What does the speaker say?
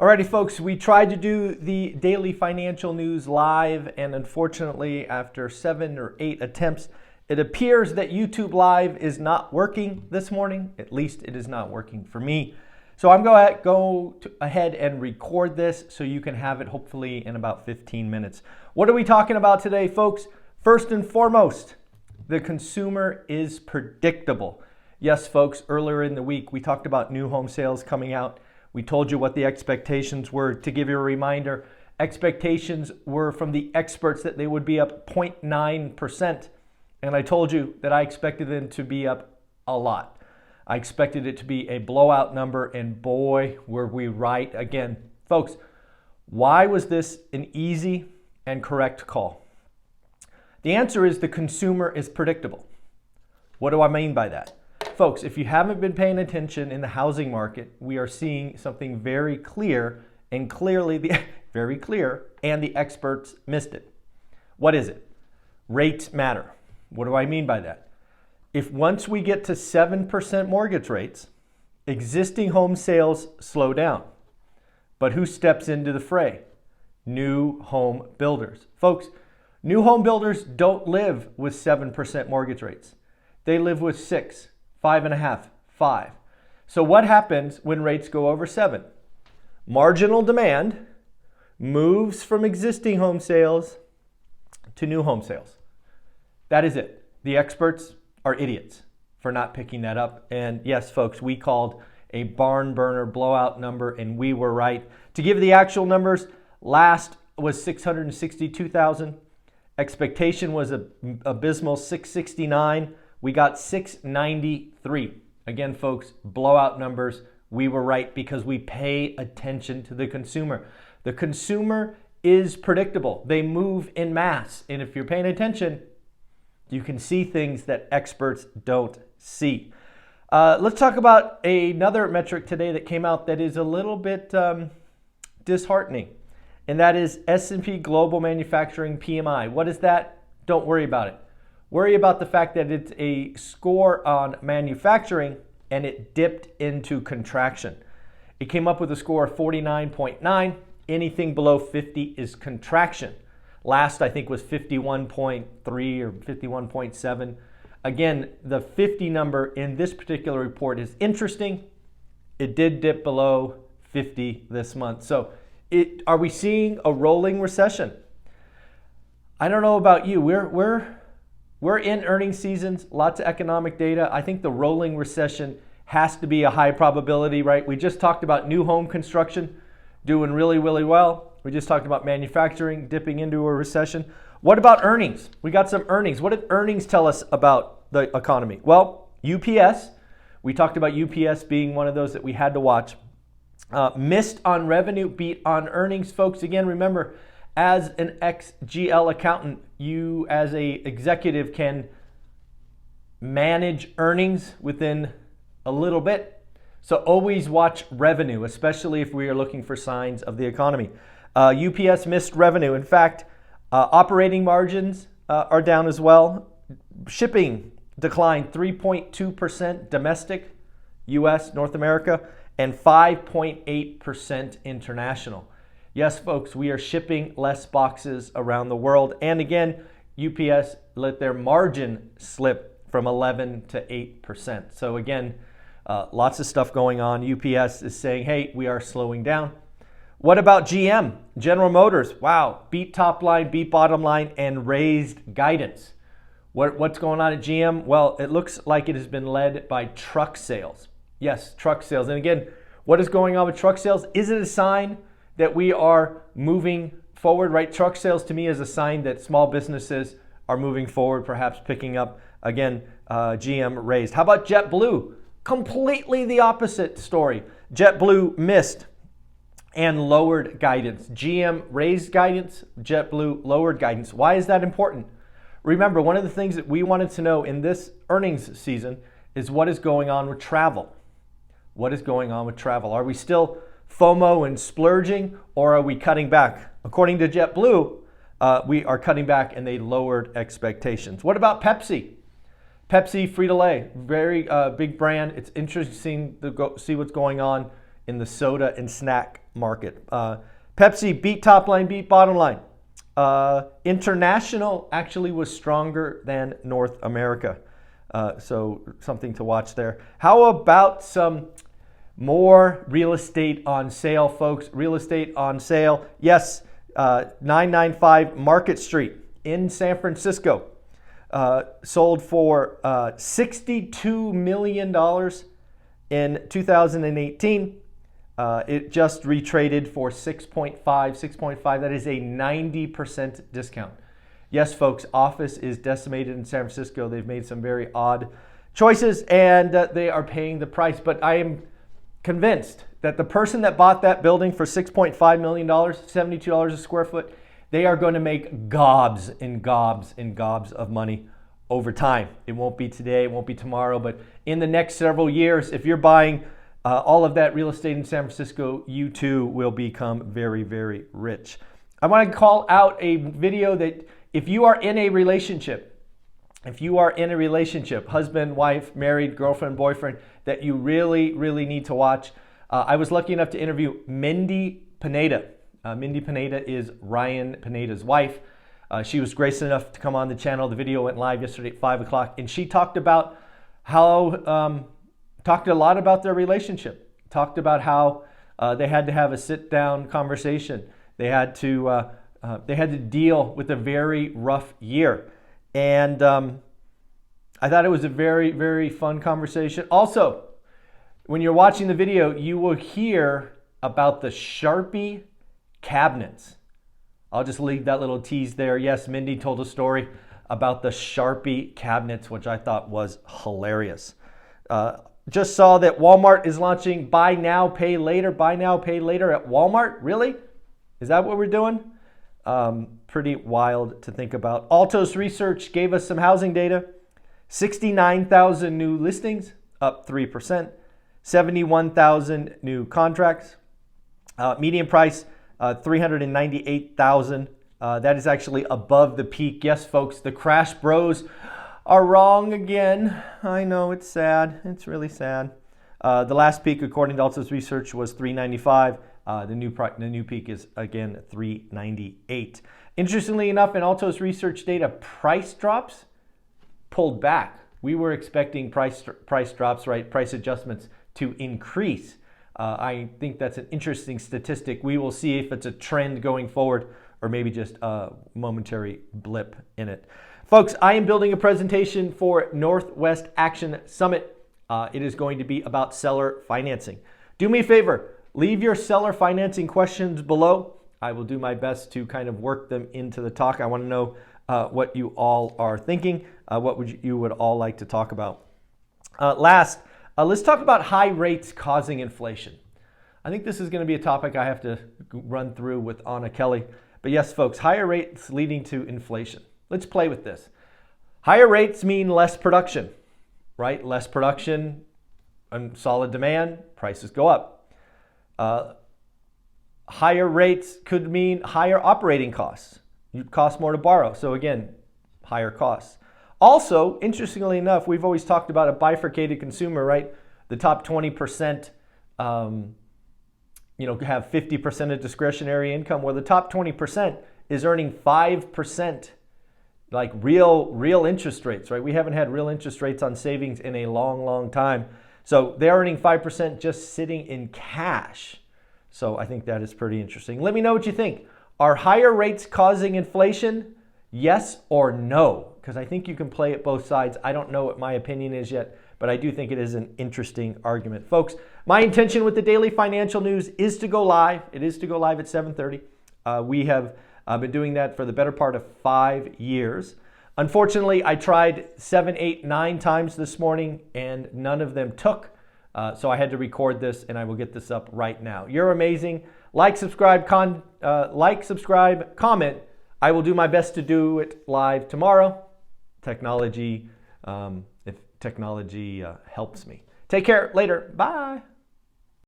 Alrighty, folks, we tried to do the daily financial news live, and unfortunately, after 7 or 8 attempts, it appears that YouTube Live is not working this morning. At least it is not working for me. So I'm going to go ahead and record this so you can have it hopefully in about 15 minutes. What are we talking about today, folks? First and foremost, the consumer is predictable. Yes, folks, earlier in the week, we talked about new home sales coming out. We told you what the expectations were. To give you a reminder, expectations were from the experts that they would be up 0.9%. And I told you that I expected them to be up a lot. I expected it to be a blowout number, and boy, were we right again. Folks, why was this an easy and correct call? The answer is the consumer is predictable. What do I mean by that? Folks, if you haven't been paying attention in the housing market, we are seeing something very clear, and very clear, and the experts missed it. What is it? Rates matter. What do I mean by that? If once we get to 7% mortgage rates, existing home sales slow down. But who steps into the fray? New home builders. Folks, new home builders don't live with 7% mortgage rates. They live with 6, 5.5, 5. So what happens when rates go over 7? Marginal demand moves from existing home sales to new home sales. That is it. The experts are idiots for not picking that up. And yes, folks, we called a barn burner blowout number, and we were right. To give the actual numbers, last was 662,000. Expectation was abysmal 669. We got 693. Again, folks, blowout numbers. We were right because we pay attention to the consumer. The consumer is predictable. They move in mass. And if you're paying attention, you can see things that experts don't see. Let's talk about another metric today that came out that is a little bit disheartening, and that is S&P Global Manufacturing PMI. What is that? Don't worry about it. Worry about the fact that it's a score on manufacturing, and it dipped into contraction. It came up with a score of 49.9. Anything below 50 is contraction. Last, I think, was 51.3 or 51.7. Again, the 50 number in this particular report is interesting. It did dip below 50 this month. So are we seeing a rolling recession? I don't know about you. We're in earnings seasons, lots of economic data. I think the rolling recession has to be a high probability, right? We just talked about new home construction doing really, really well. We just talked about manufacturing dipping into a recession. What about earnings? We got some earnings. What did earnings tell us about the economy? Well, UPS, we talked about UPS being one of those that we had to watch. Missed on revenue, beat on earnings. Folks, again, remember, as an ex-GL accountant, you as a executive can manage earnings within a little bit. So always watch revenue, especially if we are looking for signs of the economy. UPS missed revenue. In fact, operating margins are down as well. Shipping declined 3.2% domestic, U.S., North America, and 5.8% international. Yes, folks, we are shipping less boxes around the world. And again, UPS let their margin slip from 11 to 8%. So again, lots of stuff going on. UPS is saying, hey, we are slowing down. What about GM? General Motors, wow, beat top line, beat bottom line, and raised guidance. What's going on at GM? Well, it looks like it has been led by truck sales. Yes, truck sales. And again, what is going on with truck sales? Is it a sign that we are moving forward, right? Truck sales to me is a sign that small businesses are moving forward, perhaps picking up. Again, GM raised. How about JetBlue? Completely the opposite story. JetBlue missed and lowered guidance. GM raised guidance, JetBlue lowered guidance. Why is that important? Remember, one of the things that we wanted to know in this earnings season is what is going on with travel. What is going on with travel? Are we still FOMO and splurging, or are we cutting back? According to JetBlue, we are cutting back, and they lowered expectations. What about Pepsi? Pepsi, Frito-Lay, very big brand. It's interesting to see what's going on in the soda and snack market. Pepsi beat top line, beat bottom line. International actually was stronger than North America. So something to watch there. How about some more real estate on sale, folks? Real estate on sale. Yes, 995 Market Street in San Francisco. Sold for $62 million in 2018. It just retraded for 6.5. That is a 90% discount. Yes, folks, office is decimated in San Francisco. They've made some very odd choices, and they are paying the price. But I am convinced that the person that bought that building for $6.5 million, $72 a square foot, they are going to make gobs and gobs and gobs of money over time. It won't be today, it won't be tomorrow, but in the next several years, if you're buying all of that real estate in San Francisco, you too will become very, very rich. I want to call out a video that if you are in a relationship, husband, wife, married, girlfriend, boyfriend, that you really, really need to watch. I was lucky enough to interview Mindy Pineda. Mindy Pineda is Ryan Pineda's wife. She was gracious enough to come on the channel. The video went live yesterday at 5 o'clock, and she talked about talked a lot about their relationship. Talked about how they had to have a sit-down conversation. They had to deal with a very rough year, and I thought it was a very, very fun conversation. Also, when you're watching the video, you will hear about the Sharpie cabinets. I'll just leave that little tease there. Yes, Mindy told a story about the Sharpie cabinets, which I thought was hilarious. Just saw that Walmart is launching buy now, pay later. Buy now, pay later at Walmart. Really? Is that what we're doing? Pretty wild to think about. Altos Research gave us some housing data. 69,000 new listings, up 3%. 71,000 new contracts. Median price, $398,000. That is actually above the peak. Yes, folks, the crash bros are wrong again. I know, it's sad. It's really sad. The last peak, according to Altos Research, was $395. The new peak is, again, $398. Interestingly enough, in Altos Research data, price drops pulled back. We were expecting price drops, right? Price adjustments to increase. I think that's an interesting statistic. We will see if it's a trend going forward or maybe just a momentary blip in it. Folks, I am building a presentation for Northwest Action Summit. It is going to be about seller financing. Do me a favor, leave your seller financing questions below. I will do my best to kind of work them into the talk. I want to know what you all are thinking, what you would all like to talk about. Last, let's talk about high rates causing inflation. I think this is going to be a topic I have to run through with Anna Kelly. But yes, folks, higher rates leading to inflation. Let's play with this. Higher rates mean less production, right? Less production and solid demand, prices go up. Higher rates could mean higher operating costs. It costs more to borrow. So again, higher costs. Also, interestingly enough, we've always talked about a bifurcated consumer, right? The top 20%, have 50% of discretionary income, where the top 20% is earning 5%, like real interest rates, right? We haven't had real interest rates on savings in a long, long time. So they're earning 5% just sitting in cash. So I think that is pretty interesting. Let me know what you think. Are higher rates causing inflation? Yes or no? Because I think you can play it both sides. I don't know what my opinion is yet, but I do think it is an interesting argument. Folks, my intention with the daily financial news is to go live. It is to go live at 7:30. We have been doing that for the better part of 5 years. Unfortunately, I tried 7, 8, 9 times this morning and none of them took. So I had to record this and I will get this up right now. You're amazing. Like, subscribe, comment. I will do my best to do it live tomorrow. If technology helps me. Take care. Later. Bye.